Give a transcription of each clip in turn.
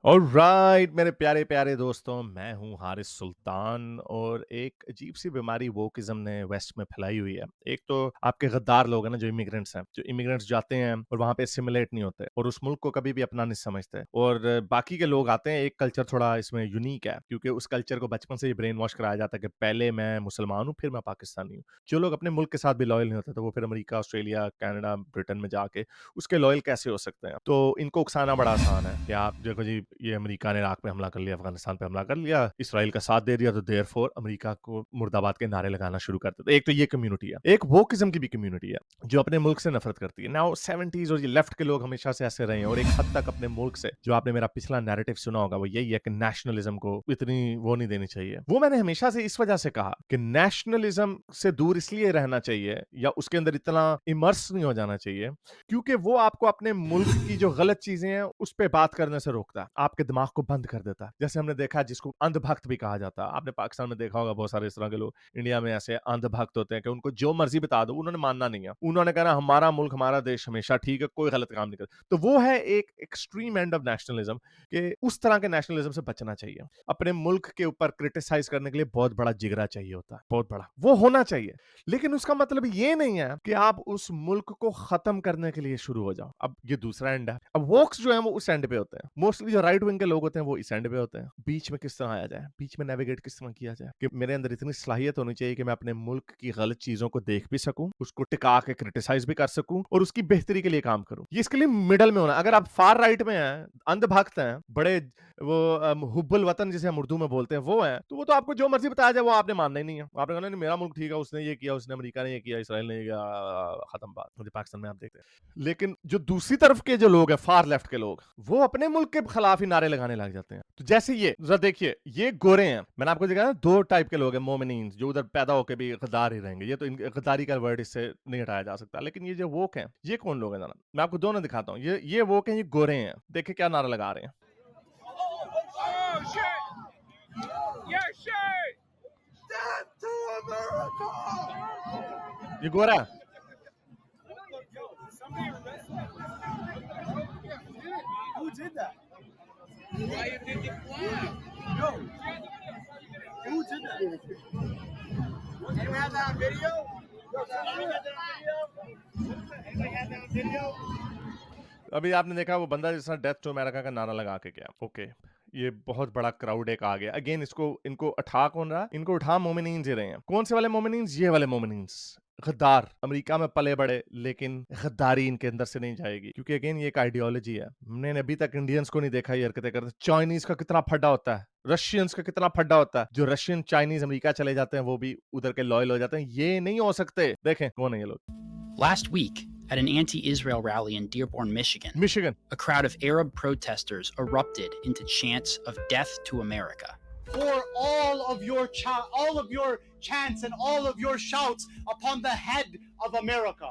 Alright मेरे प्यारे प्यारे दोस्तों, मैं हूं हारिस सुल्तान। और एक अजीब सी बीमारी वोकिज्म ने वेस्ट में फैलाई हुई है। एक तो आपके गद्दार लोग हैं ना, जो इमिग्रेंट्स जाते हैं और वहां पे एसिमिलेट नहीं होते और उस मुल्क को कभी भी अपना नहीं समझते। और बाकी के लोग आते हैं, एक कल्चर थोड़ा इसमें यूनिक है, क्योंकि उस कल्चर को बचपन से ही ब्रेन वॉश कराया जाता है कि पहले मैं मुसलमान हूँ, फिर मैं पाकिस्तानी हूँ। जो लोग अपने मुल्क के साथ भी लॉयल नहीं होते, तो वो फिर अमेरिका, ऑस्ट्रेलिया, कनाडा, ब्रिटेन में जाके उसके लॉयल कैसे हो सकते हैं? तो इनको उकसाना बड़ा आसान है कि आप देखो जी, ये अमेरिका ने इराक पे हमला कर लिया, अफगानिस्तान पे हमला कर लिया, इसराइल का साथ दे दिया, तो देयरफॉर अमेरिका को मुर्दाबाद के नारे लगाना शुरू कर देते। एक तो ये कम्युनिटी है। एक वो किस्म की भी कम्युनिटी है जो अपने मुल्क से नफरत करती है। नाउ 70s और ये लेफ्ट के लोग हमेशा से ऐसे रहे हैं, और एक हद तक अपने मुल्क से, जो आपने मेरा पिछला नैरेटिव सुना होगा, वो यही है कि नेशनलिज्म को इतनी वो नहीं देनी चाहिए। वो मैंने हमेशा से इस वजह से कहा कि नेशनलिज्म से दूर इसलिए रहना चाहिए, या उसके अंदर इतना इमर्स नहीं हो जाना चाहिए, क्योंकि वो आपको अपने मुल्क की जो गलत चीजें हैं उस पे बात करने से रोकता है, आपके दिमाग को बंद कर देता है। जैसे हमने देखा है, जिसको अंधभक्त भी कहा जाता है। आपने पाकिस्तान में देखा होगा, बहुत सारे इस तरह के लोग इंडिया में ऐसे अंधभक्त होते हैं कि उनको जो मर्जी बता दो, उन्होंने मानना नहीं है। उन्होंने कहना हमारा मुल्क, हमारा देश हमेशा ठीक है, कोई गलत काम नहीं कर। तो वो है एक एक्सट्रीम एंड ऑफ नेशनलिज्म, कि उस तरह के नेशनलिज्म से बचना चाहिए। अपने मुल्क के ऊपर क्रिटिसाइज करने के लिए बहुत बड़ा जिगरा चाहिए होता है, बहुत बड़ा, वो होना चाहिए। लेकिन उसका मतलब ये नहीं है कि आप उस मुल्क को खत्म करने के लिए शुरू हो जाओ। अब ये दूसरा एंड है। अब वोक्स जो है वो उस एंड पे होते हैं। मोस्टली जो राइट विंग के लोग होते हैं वो इस एंड पे होते हैं। बीच में किस तरह आया जाए, बीच में नेविगेट किस तरह किया जाए, कि मेरे अंदर इतनी सलाहियत होनी चाहिए कि मैं अपने मुल्क की गलत चीजों को देख भी सकूं, उसको टिका के क्रिटिसाइज भी कर सकूं, और उसकी बेहतरी के लिए काम करूं। ये इसके लिए मिडल में होना। अगर आप फार राइट में हैं, अंधभक्त हैं, बड़े वो हुब्बुल वतन जिसे हम उर्दू में बोलते हैं, वो है, तो वो तो आपको जो मर्जी बताया जाए वो आपने मानना ही नहीं है। आपने कहना नहीं, मेरा मुल्क ठीक है, उसने ये किया, उसने अमेरिका ने ये किया, इसराइल ने ये किया, खत्म बात। मुझे पाकिस्तान में आप देखते हैं। लेकिन जो दूसरी तरफ के जो लोग हैं, फार लेफ्ट के लोग, वो अपने मुल्क के खिलाफ ही नारे लगाने लग जाते हैं। तो जैसे ये जरा देखिए, ये गोरे हैं। मैंने आपको देखा ना, दो टाइप के लोग हैं, मोमिनीन्स, जो उधर पैदा होकर भी गद्दार ही रहेंगे। ये तो गद्दारी का वर्ड इससे नहीं हटाया जा सकता। लेकिन ये जो वोक हैं, ये कौन लोग हैं? जरा मैं आपको दोनों दिखाता हूँ। ये वोक हैं, ये गोरे हैं। देखिए क्या नारा लगा रहे हैं। Oh, shit! Yeah, shit! Death to America! ये गोरा है। Who did that? Why you did the flag? No. Who did that? Anybody have that on video? Anybody have that on video? अभी आपने देखा वो बंदा जिस तरह डेथ टू अमेरिका का नारा लगा के गया। ओके, ये बहुत बड़ा क्राउड एक आ गया। अगेन इनको उठा कौन रहा? इनको उठा मोमिनीन्स ही रहे हैं। कौन से वाले मोमिनीन्स? ये वाले मोमिनीन्स, गद्दार, अमेरिका में पले बड़े, लेकिन गद्दारी इनके अंदर से नहीं जाएगी, क्योंकि अगेन ये एक आइडियोलॉजी है। हमने अभी तक इंडियंस को नहीं देखा ये हरकतें करते। चाइनीज का कितना फड्डा होता है, रशियंस का कितना फड्डा होता है। जो रशियन चाइनीज अमेरिका चले जाते हैं, वो भी उधर के लॉयल हो जाते हैं। ये नहीं हो सकते। देखें कौन है ये लोग। Last week, at an anti-Israel rally in Dearborn, Michigan, a crowd of Arab protesters erupted into chants of death to America. For all of your chants and all of your shouts upon the head of America.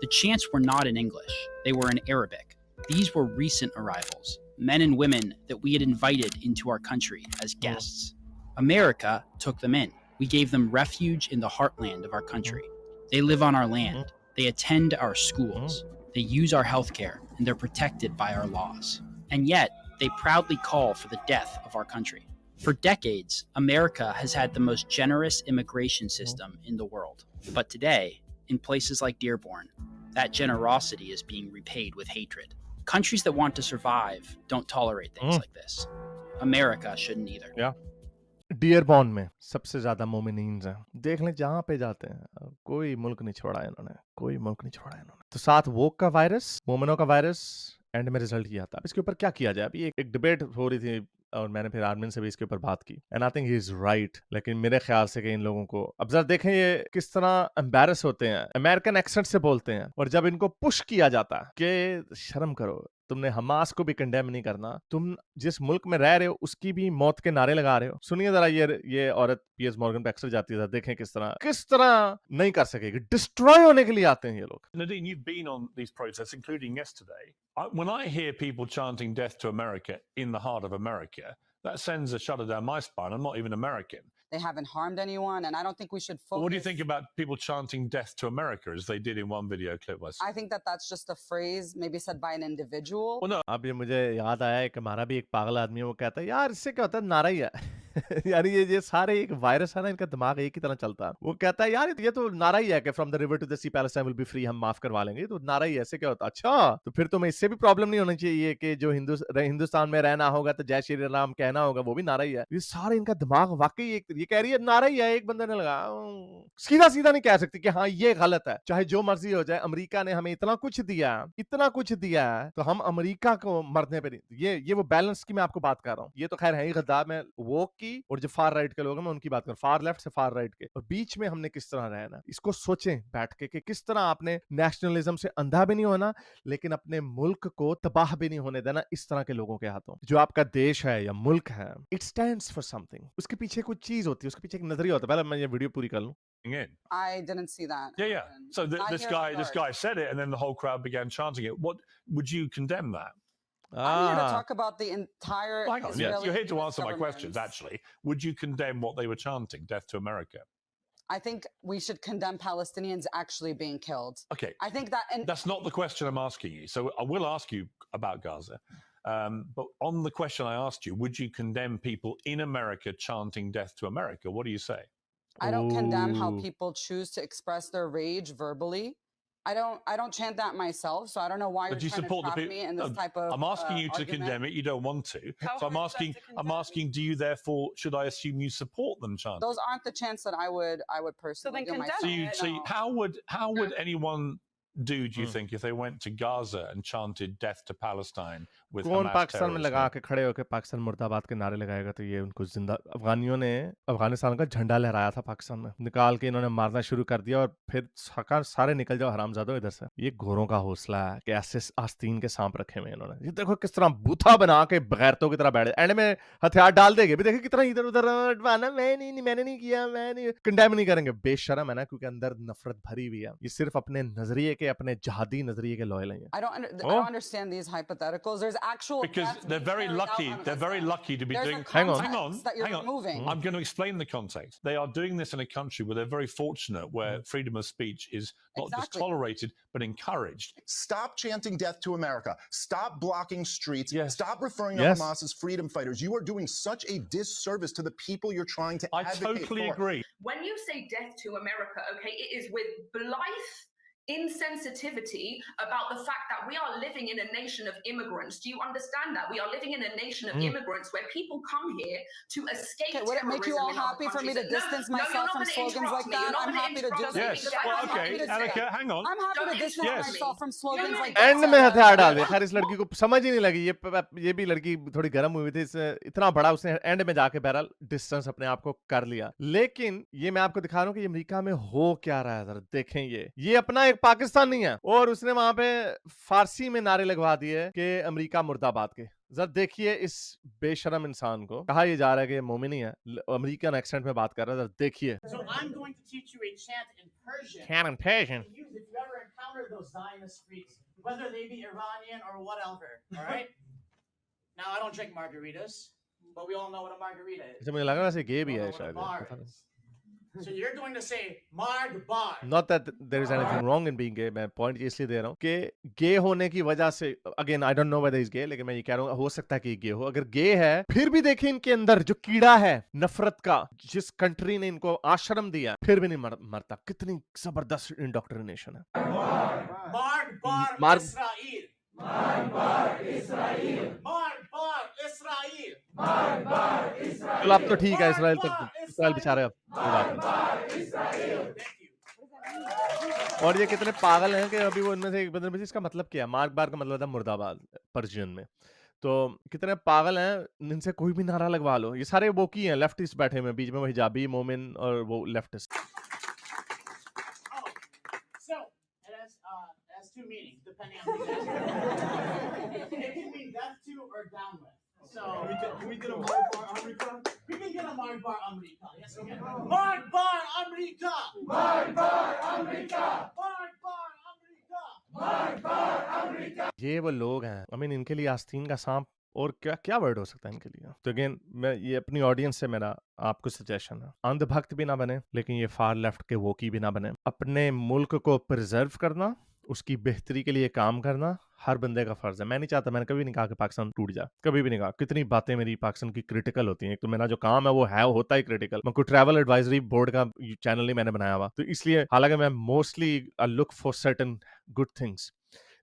The chants were not in English, they were in Arabic. These were recent arrivals, men and women that we had invited into our country as guests. America took them in. We gave them refuge in the heartland of our country. They live on our land. They attend our schools. They use our healthcare, and they're protected by our laws. And yet, they proudly call for the death of our country. For decades, America has had the most generous immigration system in the world. But today, in places like Dearborn, that generosity is being repaid with hatred. Countries that want to survive don't tolerate things like this. America shouldn't either. Yeah. Dearborn में सबसे ज्यादा मोमिनीन्स हैं। देख लें जहां पे जाते हैं, कोई मुल्क नहीं छोड़ा इन्होंने, कोई मुल्क नहीं छोड़ा इन्होंने। तो साथ वोक का वायरस, मोमिनों का वायरस, एंड में रिजल्ट किया था। इसके ऊपर क्या किया जाए? अभी एक डिबेट हो रही थी, और मैंने फिर आर्मिन से भी इसके ऊपर बात की, and I think he is right. लेकिन मेरे ख्याल से कि इन लोगों को अब जरा देखें ये किस तरह एम्बैरस होते हैं, अमेरिकन एक्सेंट से बोलते हैं, और जब इनको पुश किया जाता है कि शर्म करो, तुमने हमास को भी कंडेम नहीं करना, तुम जिस मुल्क में रह रहे हो उसकी भी मौत के नारे लगा रहे हो। सुनिए जरा, ये औरत पीएस मॉर्गन पे अक्सर जाती है, देखें किस तरह नहीं कर सकेगी। डिस्ट्रॉय होने के लिए आते हैं ये लोग। Nadine, you've been on these protests, including yesterday. When I hear people chanting death to America in the heart of America, that sends a shudder down my spine. I'm not even American. They haven't harmed anyone, and I don't think we should focus. What do you think about people chanting death to America as they did in one video clip? I think that that's just a phrase maybe said by an individual. Well, no, अब ये मुझे याद आया है कि हमारा भी एक पागल आदमी है, वो कहता है यार इससे क्या होता है, नारा ही है। यानी ये सारे एक वायरस है ना, इनका दिमाग एक ही तरह चलता है। वो कहता है यार ये तो नारा ही है कि from the river to the sea Palestine will be free, हम माफ करवा लेंगे, तो नारा ही है, ऐसे क्या होता है? अच्छा, तो फिर तुम्हें इससे भी प्रॉब्लम नहीं होनी चाहिए कि जो हिंदुस्तान में रहना होगा तो जय श्री राम कहना होगा, वो भी नारा ही है। ये सारे इनका दिमाग वाकई एक, ये कह रही है नारा ही है, एक बंदे ने लगा सीधा सीधा नहीं कह सकती कि हाँ ये गलत है, चाहे जो मर्जी हो जाए, अमेरिका ने हमें इतना कुछ दिया तो हम अमेरिका को मरने पे नहीं। ये वो बैलेंस की मैं आपको बात कर रहा हूँ। ये तो खैर है ही गद्दार, मैं वो की और जो फार राइट के लोग हैं मैं उनकी बात कर, फार लेफ्ट से फार राइट के, और बीच में हमने किस तरह रहना, इसको सोचें बैठ के कि किस तरह आपने नेशनलिज्म से अंधा भी नहीं होना लेकिन अपने मुल्क को तबाह भी नहीं होने देना इस तरह के लोगों के हाथों। जो आपका देश है या मुल्क है, इट स्टैंड्स फॉर समथिंग, उसके पीछे कुछ चीज होती है, उसके पीछे एक नजरिया होता है। पहले मैं ये वीडियो पूरी कर लूं। in. I didn't see that. Yeah. happen. So Not this here guy, at this start. guy said it, and then the whole crowd began chanting it. What would you condemn that? I'm here to talk about the entire Hang on, yes, Israeli you're here to answer my government. questions. Actually, would you condemn what they were chanting, "Death to America"? I think we should condemn Palestinians actually being killed. Okay, I think that, and that's not the question I'm asking you. So I will ask you about Gaza. But on the question I asked you, would you condemn people in America chanting "Death to America"? What do you say? I don't condemn how Ooh. people choose to express their rage verbally. I don't chant that myself, so I don't know why But you're you trying support to the trap people. me in this No, type of I'm asking you to argument. condemn it. You don't want to. How So I'm hard is that asking. to I'm condemn? asking. Do you therefore should I assume you support them chanting? Those aren't the chants that I would personally then do condemn myself. So you it. so No. how would anyone do you think if they went to Gaza and chanted "Death to Palestine" with कौन Hamas Pakistan में terrorists? लगा के खड़े होकर पाकिस्तान मुर्दाबाद के नारे लगाएगा? तो ये उनको जिंदा, अफगानियों ने अफगानिस्तान का झंडा लहराया था पाकिस्तान में, निकाल के इन्होंने मारना शुरू कर दिया और फिर सारे निकल जाओ हरामजादो इधर से। ये घोरों का हौसला है कि ऐसे आस्तीन के सांप रखे हुए इन्होंने। ये देखो किस तरह बूथा बना के बगैरतों की तरह बैठे, एंड में हथियार डाल देंगे भी, देखिए कितना इधर उधर मैंने नहीं किया, मैंने कंडेम नहीं करेंगे। बेशरम है ना, क्योंकि अंदर नफरत भरी हुई है। ये सिर्फ अपने नजरिए के, अपने जहादी नजरिए के लॉयल हैं। I don't understand these hypotheticals. There's actual Because deaths they're being very carried out lucky. on They're very Gaza. lucky to be There's doing. a Hang on. context that you're Hang on. removing. I'm going to explain the context. They are doing this in a country where they're very fortunate, where freedom of speech is not just Exactly. tolerated but encouraged. Stop chanting death to America. Stop blocking streets. Yes. Stop referring to Yes. Hamas as freedom fighters. You are doing such a disservice to the people you're trying to I advocate totally for. agree. When you say death to America, okay, it is with blithe insensitivity about the fact that we are living in a nation of immigrants. Do you understand that? We are living in a nation of immigrants where people come here to escape Okay, would it make you all terrorism in other happy for me countries. to distance No, myself you're not from gonna slogans interrupt like me. that? You're not I'm gonna happy to do interrupt that. me Yes. because I Well, have okay, nothing to say. Annika, hang on. I'm happy to Don't distance interrupt myself me. from slogans No, like and that. में हथियार डाल दिया। खैर इस लड़की को समझ ही नहीं लगी, ये भी लड़की थोड़ी गर्म हुई थी, इतना बड़ा उसने एंड में जाके बहरहाल डिस्टेंस अपने आप को कर लिया। लेकिन ये मैं आपको दिखा रहा हूँ कि अमेरिका में हो क्या रहा है, जरा देखें। ये अपना एक पाकिस्तान नहीं है, और उसने वहां पे फारसी में नारे लगवा दिए कि अमेरिका मुर्दाबाद के। जरा देखिए इस बेशरम इंसान को, कहा ये जा रहा है कि ये मोमिन ही है, अमेरिकन एक्सेंट में बात कर रहा है। जरा देखिए। So I'm going to teach you a chant in Persian. Chant in Persian. To use if you ever encounter those Zionist freaks, whether they be Iranian or whatever. All right. Now I don't drink margaritas, but we all know what a margarita is. अच्छा, मुझे लगा वैसे गे भी We all है know what a शायद। bar पता नहीं। is. So you're going to say marg bar. Not that there is anything wrong in being gay. मैं पॉइंट इसलिए दे रहा हूँ कि गे होने की वजह से, again I don't know whether is gay, लेकिन मैं ये कह रहा हूँ हो सकता है कि गे हो। अगर गे है फिर भी देखिए इनके अंदर जो कीड़ा है नफरत का, जिस कंट्री ने इनको आश्रम दिया, फिर भी नहीं मरता। कितनी जबरदस्त इंडोक्ट्रिनेशन है। Marg bar Marg- Israel. Marg bar Israel. Marg bar Israel. Marg bar Israel. चलो अब तो ठीक है, इसराइल तक, इसराइल बेचारे अब कोई बात Thank you. नहीं। और ये कितने पागल हैं कि अभी वो इनमें से एक बंदे में से इसका मतलब क्या है? मार्ग बार का मतलब था मुर्दाबाद पर्शियन में। तो कितने पागल हैं, इनसे कोई भी नारा लगवा लो। ये सारे वो की हैं, लेफ्टिस्ट बैठे हुए हैं, बीच में वो हिजाबी मोमिन और वो leftist. Oh, so it has two meanings depending on who you ask. It can mean death to or down with. So can we get a Marg bar America? We can get a Marg bar America. Yes, we can. Marg bar America. Marg bar America. Marg bar America. Marg bar America. ये वो लोग हैं, I mean, इनके लिए आस्तीन का सांप और क्या क्या वर्ड हो सकता है इनके लिए? तो अगेन मैं ये अपनी ऑडियंस से मेरा आपको सजेशन है, अंधभक्त भी ना बने, लेकिन ये फार लेफ्ट के वोकी भी ना बने। अपने मुल्क को प्रिजर्व करना, उसकी बेहतरी के लिए काम करना हर बंदे का फर्ज है। मैं नहीं चाहता, मैंने कभी नहीं कहा कि पाकिस्तान टूट जाए, कभी भी नहीं कहा। कितनी बातें मेरी पाकिस्तान की क्रिटिकल होती हैं। एक तो मेरा जो काम है वो है होता ही क्रिटिकल। मैं कोई ट्रैवल एडवाइजरी बोर्ड का चैनल नहीं मैंने बनाया हुआ, तो इसलिए हालांकि मैं mostly look for certain good things,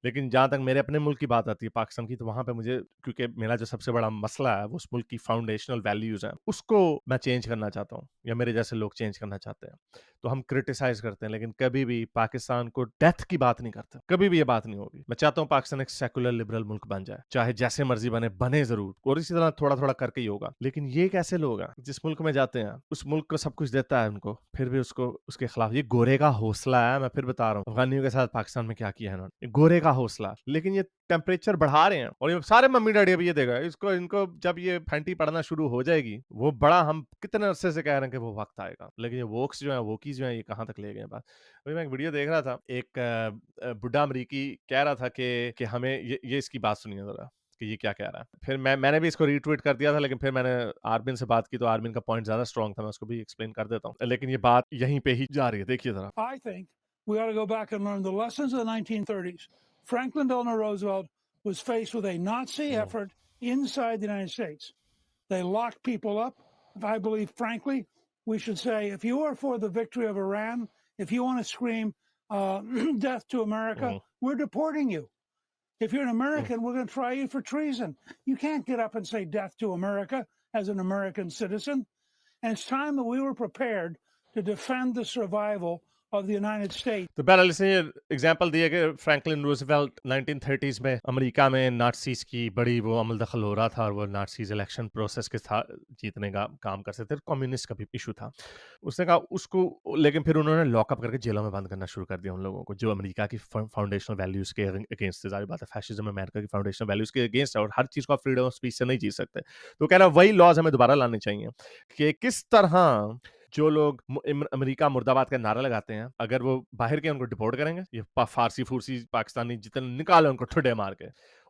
लेकिन जहाँ तक मेरे अपने मुल्क की बात आती है पाकिस्तान की, तो वहाँ पे मुझे, क्योंकि मेरा जो सबसे बड़ा मसला है वो उस मुल्क की फाउंडेशनल वैल्यूज हैं, उसको मैं चेंज करना चाहता हूँ, या मेरे जैसे लोग चेंज करना चाहते हैं। तो हम क्रिटिसाइज करते हैं, लेकिन कभी भी पाकिस्तान को डेथ की बात नहीं करते, कभी भी ये बात नहीं होगी। मैं चाहता हूँ पाकिस्तान एक सेकुलर लिबरल मुल्क बन जाए, चाहे जैसे मर्जी बने जरूर, और इसी तरह थोड़ा थोड़ा करके ही होगा। लेकिन ये कैसे लोग हैं जिस मुल्क में जाते हैं, उस मुल्क को सब कुछ देता है उनको, फिर भी उसको उसके खिलाफ, ये गोरे का हौसला है। मैं फिर बता रहा हूँ अफगानियों के साथ पाकिस्तान में क्या किया है इन्होंने, गोरे का हौसला। लेकिन ये टेम्परेचर बढ़ा रहे हैं, और ये सारे मम्मी डैडी अभी ये देगा इसको, इनको जब ये फैंटी पड़ना शुरू हो जाएगी, वो बड़ा, हम कितने अरसे से कह रहे हैं कि वो वक्त आएगा, लेकिन ये वोक्स जो है, वोकीज जो है, ये कहाँ तक ले गए बात। अभी मैं एक वीडियो देख रहा था, एक बुढ़ा अमरीकी कह रहा था कि हमें ये इसकी बात सुनिए जरा कि ये क्या कह रहा है। फिर मैंने भी इसको रीट्वीट कर दिया था, लेकिन फिर मैंने आर्मिन से बात की तो आर्मिन का पॉइंट ज्यादा स्ट्रॉन्ग था, मैं उसको भी एक्सप्लेन कर देता हूँ, लेकिन ये बात यहीं पे ही जा रही है, देखिए जरा। I think we ought to go back and learn the lessons of the 1930s. Franklin Delano Roosevelt was faced with a Nazi effort inside the United States. They locked people up. I believe, frankly, we should say, if you are for the victory of Iran, if you want to scream death to America, we're deporting you. If you're an American, we're going to try you for treason. You can't get up and say death to America as an American citizen. And it's time that we were prepared to defend the survival of the United States. तो बहरहाल इसने ये example दिया कि Franklin Roosevelt 1930s में America में नाज़ीज़ की बड़ी वो अमल दखल हो रहा था, और वो नाज़ीज़ इलेक्शन प्रोसेस के साथ जीतने का काम कर सकते थे। कम्युनिस्ट का भी इशू था। उसने कहा उसको, लेकिन फिर उन्होंने लॉकअप करके जेलों में बंद करना शुरू कर दिया उन लोगों को जो अमेरिका की फाउंडेशनल वैल्यूज़ के अगेंस्ट थे। जाहिर बात है फैशिज्म अमेरिका की फाउंडेशनल वैल्यूज़ के अगेंस्ट है, और हर चीज़ को आप फ्रीडम ऑफ स्पीच से नहीं जीत सकते। तो कह रहा वही लॉज हमें दोबारा लाने चाहिए कि किस तरह जो लोग अमेरिका मुर्दाबाद का नारा लगाते हैं, अगर वो बाहर के उनको डिपोर्ट करेंगे, ये फारसी फूरसी पाकिस्तानी जितने निकाले उनको ठुड्डे मार के,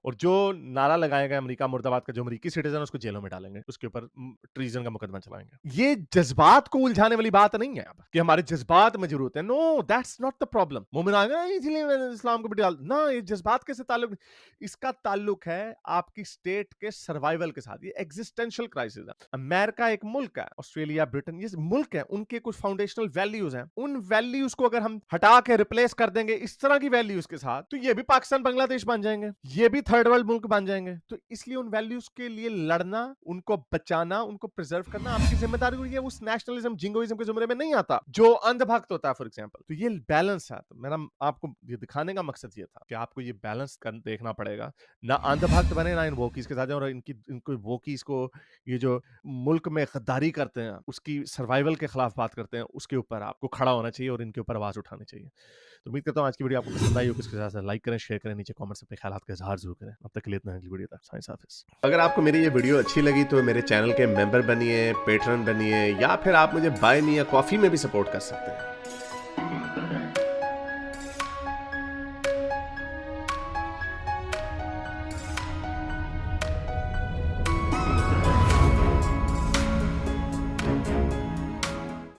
और जो नारा लगाएगा अमेरिका मुर्दाबाद का जो अमेरिकी सिटीजन है उसको जेलों में डालेंगे, उसके ऊपर ट्रीजन का मुकदमा चलाएंगे। ये जज्बात को उलझाने वाली बात नहीं है अब कि हमारे जज्बात में जरूरत है। No, that's not the problem. मोमिन आ गए इसलिए मैंने इस्लाम को भी डाल ना, ये जज्बात के से ताल्लुक, इसका ताल्लुक है आपकी स्टेट के सर्वाइवल के साथ। ये एग्जिस्टेंशियल क्राइसिस है। अमेरिका एक मुल्क है, ऑस्ट्रेलिया, ब्रिटेन, ये मुल्क है, उनके कुछ फाउंडेशनल वैल्यूज हैं। उन वैल्यूज को अगर हम हटा के रिप्लेस कर देंगे इस तरह की वैल्यूज के साथ, तो ये भी पाकिस्तान बांग्लादेश बन जाएंगे, ये भी थर्ड वर्ल्ड मुल्क बन जाएंगे। तो इसलिए उन वैल्यूज के लिए लड़ना, उनको बचाना, उनको प्रिजर्व करना आपकी जिम्मेदारी होगी। उस नेशनलिज्म जिंगोइज्म के जुमरे में नहीं आता जो अंधभक्त होता है फॉर एग्जांपल। तो ये बैलेंस है। तो मेरा आपको ये दिखाने का मकसद ये था कि आपको ये बैलेंस देखना पड़ेगा, ना अंधभक्त बने ना इन वोकीज के साथ, और इनको वोकीज को ये जो मुल्क में गद्दारी करते हैं उसकी सर्वाइवल के खिलाफ बात करते हैं, उसके ऊपर आपको खड़ा होना चाहिए और इनके ऊपर आवाज उठानी चाहिए। तो उम्मीद करता हूँ आज की वीडियो आपको पसंद आई होगी। इसके साथ लाइक करें, शेयर करें, नीचे कमेंट्स अपने ख्यालात का इजहार जरूर करें। अब तक के लिए इतना, अगली वीडियो तक साइंस हाफिज़। अगर आपको मेरी ये वीडियो अच्छी लगी तो मेरे चैनल के मेंबर बनिए, पेट्रन बनिए, या फिर आप मुझे बाय मी या कॉफी में भी सपोर्ट कर सकते हैं।